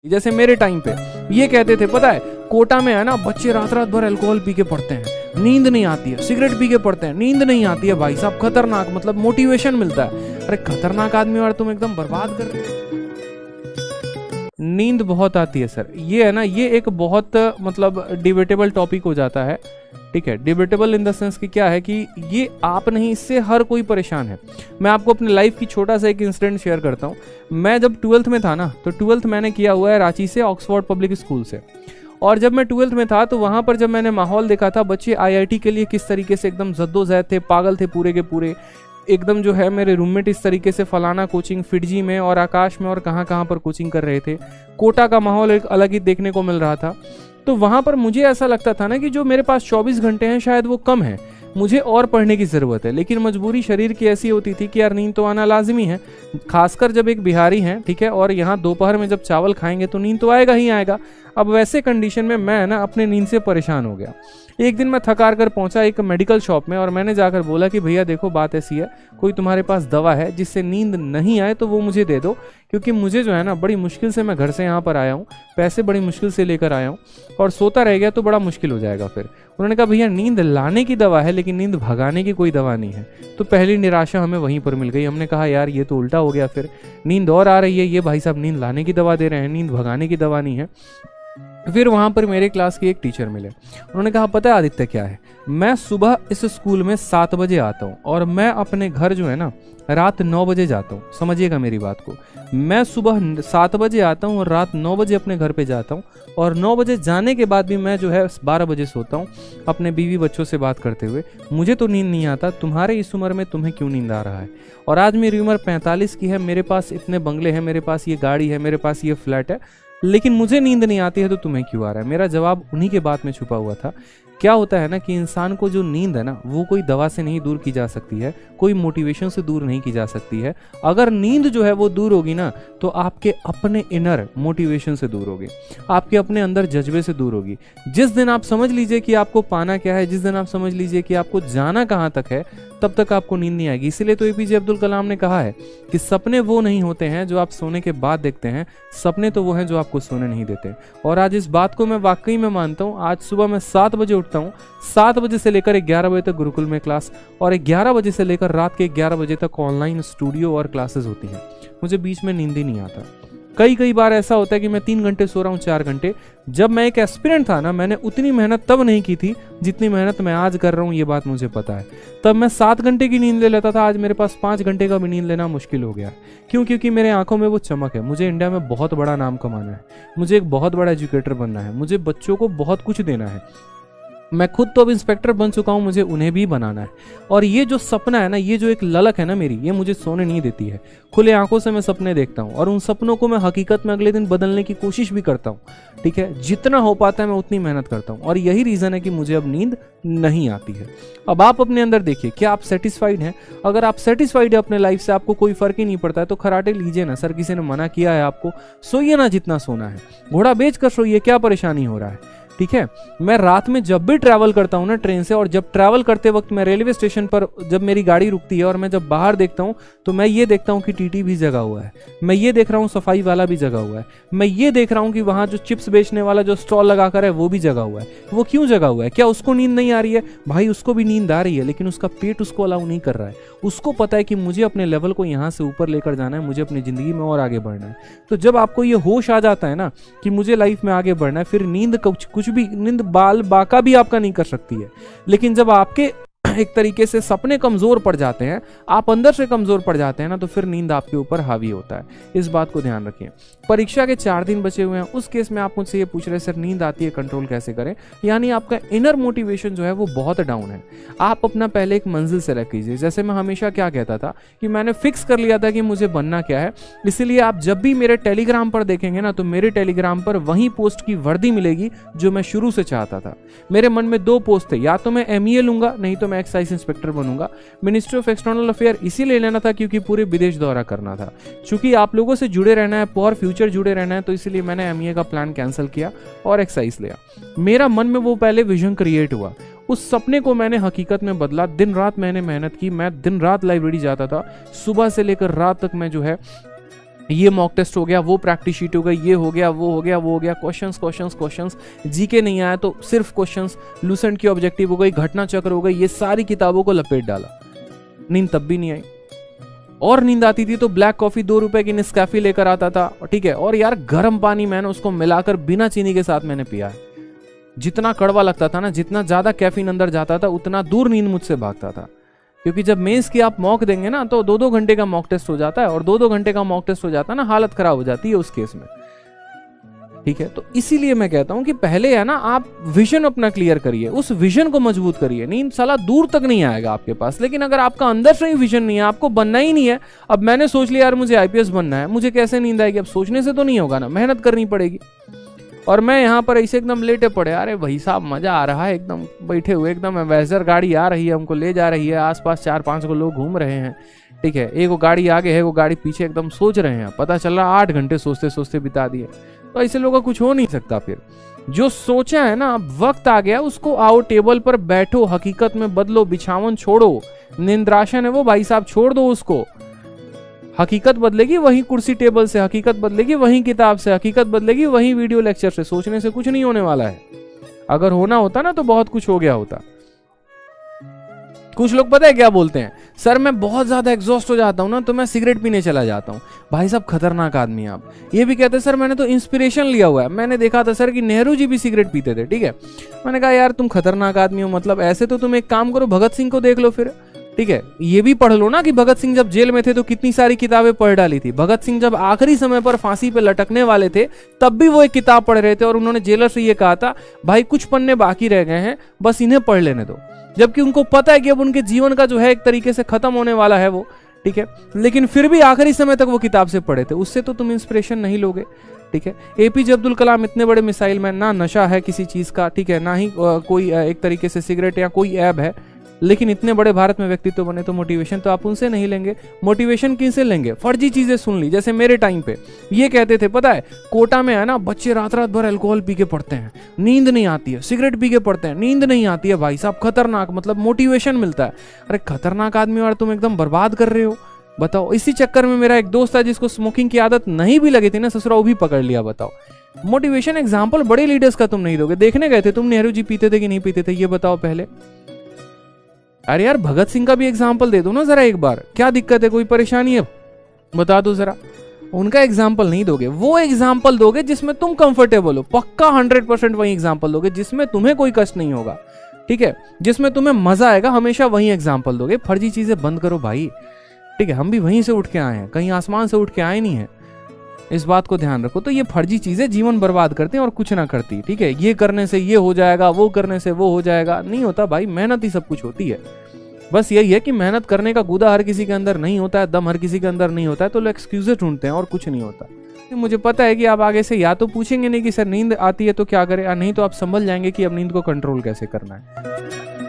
जैसे मेरे टाइम पे ये कहते थे, पता है कोटा में है ना, बच्चे रात रात भर अल्कोहल पी के पढ़ते हैं, नींद नहीं आती है, सिगरेट पी के पढ़ते हैं, नींद नहीं आती है, भाई साहब खतरनाक, मतलब मोटिवेशन मिलता है। अरे खतरनाक आदमी और तुम एकदम बर्बाद कर रहे हो। नींद बहुत आती है सर, ये है ना, ये एक बहुत मतलब डिबेटेबल टॉपिक हो जाता है। ठीक है, डिबेटेबल इन द सेंस कि क्या है कि ये आप नहीं, इससे हर कोई परेशान है। मैं आपको अपने लाइफ की छोटा सा एक इंसिडेंट शेयर करता हूँ। मैं जब 12th में था ना, तो 12th मैंने किया हुआ है रांची से, ऑक्सफोर्ड पब्लिक स्कूल से। और जब मैं 12th में था तो वहाँ पर जब मैंने माहौल देखा था, बच्चे आईआईटी के लिए किस तरीके से एकदम जद्दोजहद थे, पागल थे पूरे के पूरे, एकदम जो है मेरे रूममेट इस तरीके से फलाना कोचिंग फिडजी में और आकाश में और कहाँ कहाँ पर कोचिंग कर रहे थे। कोटा का माहौल एक अलग ही देखने को मिल रहा था। तो वहाँ पर मुझे ऐसा लगता था ना कि जो मेरे पास 24 घंटे हैं शायद वो कम है, मुझे और पढ़ने की ज़रूरत है। लेकिन मजबूरी शरीर की ऐसी होती थी कि यार नींद तो आना लाजमी है, खासकर जब एक बिहारी हैं, ठीक है, और यहाँ दोपहर में जब चावल खाएंगे तो नींद तो आएगा ही आएगा। अब वैसे कंडीशन में मैं ना अपने नींद से परेशान हो गया। एक दिन मैं थकार कर पहुंचा एक मेडिकल शॉप में और मैंने जाकर बोला कि भैया देखो बात ऐसी है, कोई तुम्हारे पास दवा है जिससे नींद नहीं आए तो वो मुझे दे दो, क्योंकि मुझे जो है ना बड़ी मुश्किल से मैं घर से यहाँ पर आया हूँ, पैसे बड़ी मुश्किल से लेकर आया हूँ और सोता रह गया तो बड़ा मुश्किल हो जाएगा फिर। उन्होंने कहा भैया नींद लाने की दवा है लेकिन नींद भगाने की कोई दवा नहीं है। तो पहली निराशा हमें वहीं पर मिल गई। हमने कहा यार ये तो उल्टा हो गया, फिर नींद और आ रही है, ये भाई साहब नींद लाने की दवा दे रहे हैं, नींद भगाने की दवा नहीं है। फिर वहाँ पर मेरे क्लास के एक टीचर मिले, उन्होंने कहा पता है आदित्य क्या है, मैं सुबह इस स्कूल में 7 बजे आता हूँ और मैं अपने घर जो है ना रात 9 बजे जाता हूँ। समझिएगा मेरी बात को, मैं सुबह 7 बजे आता हूँ और रात 9 बजे अपने घर पे जाता हूँ और 9 बजे जाने के बाद भी मैं जो है 12 बजे सोता हूँ अपने बीवी बच्चों से बात करते हुए। मुझे तो नींद नहीं आता, तुम्हारे इस उम्र में तुम्हें क्यों नींद आ रहा है? और आज मेरी उम्र 45 की है, मेरे पास इतने बंगले हैं, मेरे पास ये गाड़ी है, मेरे पास ये फ्लैट है, लेकिन मुझे नींद नहीं आती है तो तुम्हें क्यों आ रहा है? मेरा जवाब उन्हीं के बात में छुपा हुआ था। क्या होता है ना कि इंसान को जो नींद है ना वो कोई दवा से नहीं दूर की जा सकती है, कोई मोटिवेशन से दूर नहीं की जा सकती है। अगर नींद जो है वो दूर होगी ना तो आपके अपने इनर मोटिवेशन से दूर होगी, आपके अपने अंदर जज्बे से दूर होगी। जिस दिन आप समझ लीजिए कि आपको पाना क्या है, जिस दिन आप समझ लीजिए कि आपको जाना कहाँ तक है, तब तक आपको नींद नहीं आएगी। इसीलिए तो एपीजे अब्दुल कलाम ने कहा है कि सपने वो नहीं होते हैं जो आप सोने के बाद देखते हैं, सपने तो वो हैं जो आपको सोने नहीं देते। और आज इस बात को मैं वाकई में मानता हूँ। आज सुबह मैं 7 बजे उठता हूँ, 7 बजे से लेकर 11 बजे तक गुरुकुल में क्लास और 11 बजे से लेकर रात के 11 बजे तक ऑनलाइन स्टूडियो और क्लासेस होती हैं। मुझे बीच में नींद ही नहीं आता। कई बार ऐसा होता है कि मैं 3 घंटे सो रहा हूँ, 4 घंटे। जब मैं एक एस्पिरेंट था ना, मैंने उतनी मेहनत तब नहीं की थी जितनी मेहनत मैं आज कर रहा हूँ, ये बात मुझे पता है। तब मैं 7 घंटे की नींद ले लेता था, आज मेरे पास 5 घंटे का भी नींद लेना मुश्किल हो गया। क्यों? क्योंकि मेरे आंखों में वो चमक है। मुझे इंडिया में बहुत बड़ा नाम कमाना है, मुझे एक बहुत बड़ा एजुकेटर बनना है, मुझे बच्चों को बहुत कुछ देना है। मैं खुद तो अब इंस्पेक्टर बन चुका हूँ, मुझे उन्हें भी बनाना है। और ये जो सपना है ना, ये जो एक ललक है ना मेरी, ये मुझे सोने नहीं देती है। खुले आंखों से मैं सपने देखता हूँ और उन सपनों को मैं हकीकत में अगले दिन बदलने की कोशिश भी करता हूँ। ठीक है, जितना हो पाता है मैं उतनी मेहनत करता हूँ और यही रीज़न है कि मुझे अब नींद नहीं आती है। अब आप अपने अंदर देखिए, क्या आप सेटिस्फाइड हैं? अगर आप सेटिस्फाइड है अपने लाइफ से, आपको कोई फर्क ही नहीं पड़ता है, तो खराटे लीजिए ना। सर किसी ने मना किया है आपको? सोइए ना जितना सोना है, घोड़ा बेच कर सोइए, क्या परेशानी हो रहा है? ठीक है, मैं रात में जब भी ट्रैवल करता हूँ ना ट्रेन से, और जब ट्रैवल करते वक्त मैं रेलवे स्टेशन पर जब मेरी गाड़ी रुकती है और मैं जब बाहर देखता हूँ तो मैं ये देखता हूँ कि टीटी भी जगा हुआ है, मैं ये देख रहा हूँ सफाई वाला भी जगा हुआ है, मैं ये देख रहा हूँ कि वहाँ जो चिप्स बेचने वाला जो स्टॉल लगा कर है वो भी जगा हुआ है। वो क्यों जगा हुआ है? क्या उसको नींद नहीं आ रही है? भाई उसको भी नींद आ रही है, लेकिन उसका पेट उसको अलाउ नहीं कर रहा है। उसको पता है कि मुझे अपने लेवल को यहाँ से ऊपर लेकर जाना है, मुझे अपनी जिंदगी में और आगे बढ़ना है। तो जब आपको ये होश आ जाता है ना कि मुझे लाइफ में आगे बढ़ना है, फिर नींद कुछ भी, नींद बाल बाका भी आपका नहीं कर सकती है। लेकिन जब आपके एक तरीके से सपने कमजोर पड़ जाते हैं, आप अंदर से कमजोर पड़ जाते हैं ना, तो फिर नींद आपके ऊपर हावी होता है। इस बात को ध्यान रखिए। परीक्षा के 4 दिन बचे हुए हैं, उस केस में आप मुझसे ये पूछ रहे सर नींद आती है, कंट्रोल कैसे करें? यानी आपका इनर मोटिवेशन जो है वो बहुत डाउन है। आप अपना पहले एक मंजिल सेलेक्ट कीजिए। जैसे मैं हमेशा क्या कहता था कि मैंने फिक्स कर लिया था कि मुझे बनना क्या है, इसलिए आप जब भी मेरे टेलीग्राम पर देखेंगे ना, तो मेरे टेलीग्राम पर वही पोस्ट की वर्दी मिलेगी जो मैं शुरू से चाहता था। मेरे मन में 2 पोस्ट थे, या तो मैं MEA लूंगा, नहीं तो मैं एक्साइज इंस्पेक्टर बनूंगा। मिनिस्ट्री ऑफ एक्सटर्नल अफेयर इसीलिए लेना था क्योंकि पूरे विदेश दौरा करना था। चूंकि आप लोगों से जुड़े रहना है, फॉर फ्यूचर जुड़े रहना है, तो इसलिए मैंने MEA का प्लान कैंसिल किया और एक्साइज लिया। मेरा मन में वो पहले विजन क्रिएट हुआ, उस सपने को मैंने हकीकत में बदला। दिन रात मैंने मेहनत की, मैं दिन रात लाइब्रेरी जाता था, सुबह से लेकर रात तक मैं जो है ये मॉक टेस्ट हो गया, वो प्रैक्टिस शीट हो गई, ये हो गया, वो हो गया, वो हो गया, क्वेश्चंस क्वेश्चंस क्वेश्चंस, जीके नहीं आया तो सिर्फ क्वेश्चंस, लूसेंट की ऑब्जेक्टिव हो गई, घटना चक्र हो गई, ये सारी किताबों को लपेट डाला। नींद तब भी नहीं आई, और नींद आती थी तो ब्लैक कॉफी 2 रुपए की नेस्कैफे लेकर आता था, ठीक है, और यार गर्म पानी मैंने उसको मिलाकर बिना चीनी के साथ मैंने पिया है। जितना कड़वा लगता था ना, जितना ज्यादा कैफीन अंदर जाता था, उतना दूर नींद मुझसे भागता था। क्योंकि जब मेंस की आप मॉक देंगे ना तो 2-2 घंटे का मॉक टेस्ट हो जाता है, और 2-2 घंटे का मॉक टेस्ट हो जाता है ना, हालत खराब हो जाती है उस केस में, ठीक है। तो इसीलिए मैं कहता हूं कि पहले है ना आप विजन अपना क्लियर करिए, उस विजन को मजबूत करिए। नींद साला दूर तक नहीं आएगा आपके पास, लेकिन अगर आपका अंदर से ही विजन नहीं है, आपको बनना ही नहीं है, अब मैंने सोच लिया यार मुझे आईपीएस बनना है, मुझे कैसे नींद आएगी? अब सोचने से तो नहीं होगा ना, मेहनत करनी पड़ेगी। और मैं यहाँ पर ऐसे एकदम लेटे पड़े, अरे भाई साहब मजा आ रहा है, एकदम बैठे हुए, एकदम एवेंजर गाड़ी आ रही है, हमको ले जा रही है, आसपास 4-5 को लोग घूम रहे हैं, ठीक है, एक वो गाड़ी आगे है, वो गाड़ी पीछे, एकदम सोच रहे हैं, पता चल रहा 8 घंटे सोचते सोचते बिता दिए। तो ऐसे लोगों का कुछ हो नहीं सकता। फिर जो सोचा है ना, अब वक्त आ गया, उसको आओ टेबल पर बैठो, हकीकत में बदलो, बिछावन छोड़ो, निंद्रासन है वो भाई साहब छोड़ दो उसको। हकीकत बदलेगी वही कुर्सी टेबल से, हकीकत बदलेगी वही किताब से, हकीकत बदलेगी वही वीडियो लेक्चर से। सोचने से कुछ नहीं होने वाला है। अगर होना होता ना तो बहुत कुछ हो गया होता। कुछ लोग पता है क्या बोलते हैं, सर मैं बहुत ज्यादा एग्जॉस्ट हो जाता हूं ना तो मैं सिगरेट पीने चला जाता हूं। भाई साहब खतरनाक आदमी है आप। ये भी कहते हैं सर मैंने तो इंस्पिरेशन लिया हुआ है, मैंने देखा था सर कि नेहरू जी भी सिगरेट पीते थे, ठीक है। मैंने कहा यार तुम खतरनाक आदमी हो, मतलब ऐसे तो तुम एक काम करो, भगत सिंह को देख लो फिर, ठीक है। ये भी पढ़ लो ना कि भगत सिंह जब जेल में थे तो कितनी सारी किताबें पढ़ डाली थी। भगत सिंह जब आखिरी समय पर फांसी पे लटकने वाले थे तब भी वो एक किताब पढ़ रहे थे, और उन्होंने जेलर से ये कहा था भाई कुछ पन्ने बाकी रह गए हैं, बस इन्हें पढ़ लेने दो। जबकि उनको पता है कि अब उनके जीवन का जो है एक तरीके से खत्म होने वाला है वो, ठीक है, लेकिन फिर भी आखिरी समय तक वो किताब से पढ़े थे। उससे तो तुम इंस्पिरेशन नहीं लोगे, ठीक है। एपीजे अब्दुल कलाम इतने बड़े मिसाइल मैन, ना नशा है किसी चीज का, ठीक है, ना ही कोई एक तरीके से सिगरेट या कोई ऐब है, लेकिन इतने बड़े भारत में व्यक्तित्व बने, तो मोटिवेशन तो आप उनसे नहीं लेंगे। मोटिवेशन किनसे लेंगे? फर्जी चीजें सुन ली। जैसे मेरे टाइम पे ये कहते थे, पता है कोटा में है ना बच्चे रात रात भर अल्कोहल पी के पढ़ते हैं, नींद नहीं आती है, सिगरेट पी के पढ़ते हैं, नींद नहीं आती है। भाई साहब खतरनाक, मतलब मोटिवेशन मिलता है। अरे खतरनाक आदमी और तुम एकदम बर्बाद कर रहे हो, बताओ। इसी चक्कर में मेरा एक दोस्त था जिसको स्मोकिंग की आदत नहीं भी लगी थी ना, ससुरा वो भी पकड़ लिया। बताओ, मोटिवेशन एग्जाम्पल बड़े लीडर्स का तुम नहीं दोगे। देखने गए थे तुम नेहरू जी पीते थे कि नहीं पीते थे, ये बताओ पहले। अरे यार भगत सिंह का भी एग्जाम्पल दे दो ना जरा एक बार, क्या दिक्कत है, कोई परेशानी है, बता दो जरा। उनका एग्जाम्पल नहीं दोगे, वो एग्जाम्पल दोगे जिसमें तुम कंफर्टेबल हो, पक्का 100% वही एग्जाम्पल दोगे जिसमें तुम्हें कोई कष्ट नहीं होगा, ठीक है, जिसमें तुम्हें मजा आएगा, हमेशा वही एग्जाम्पल दोगे। फर्जी चीजें बंद करो भाई, ठीक है। हम भी वहीं से उठ के आए हैं, कहीं आसमान से उठ के आए नहीं है, इस बात को ध्यान रखो। तो ये फर्जी चीजें जीवन बर्बाद करते हैं और कुछ ना करती, ठीक है। ये करने से ये हो जाएगा, वो करने से वो हो जाएगा, नहीं होता भाई। मेहनत ही सब कुछ होती है। बस यही है कि मेहनत करने का गुदा हर किसी के अंदर नहीं होता है, दम हर किसी के अंदर नहीं होता है, तो लोग एक्सक्यूजेस ढूंढते हैं और कुछ नहीं होता। मुझे पता है कि आप आगे से या तो पूछेंगे नहीं कि सर नींद आती है तो क्या करें, या नहीं तो आप समझ जाएंगे कि अब नींद को कंट्रोल कैसे करना है।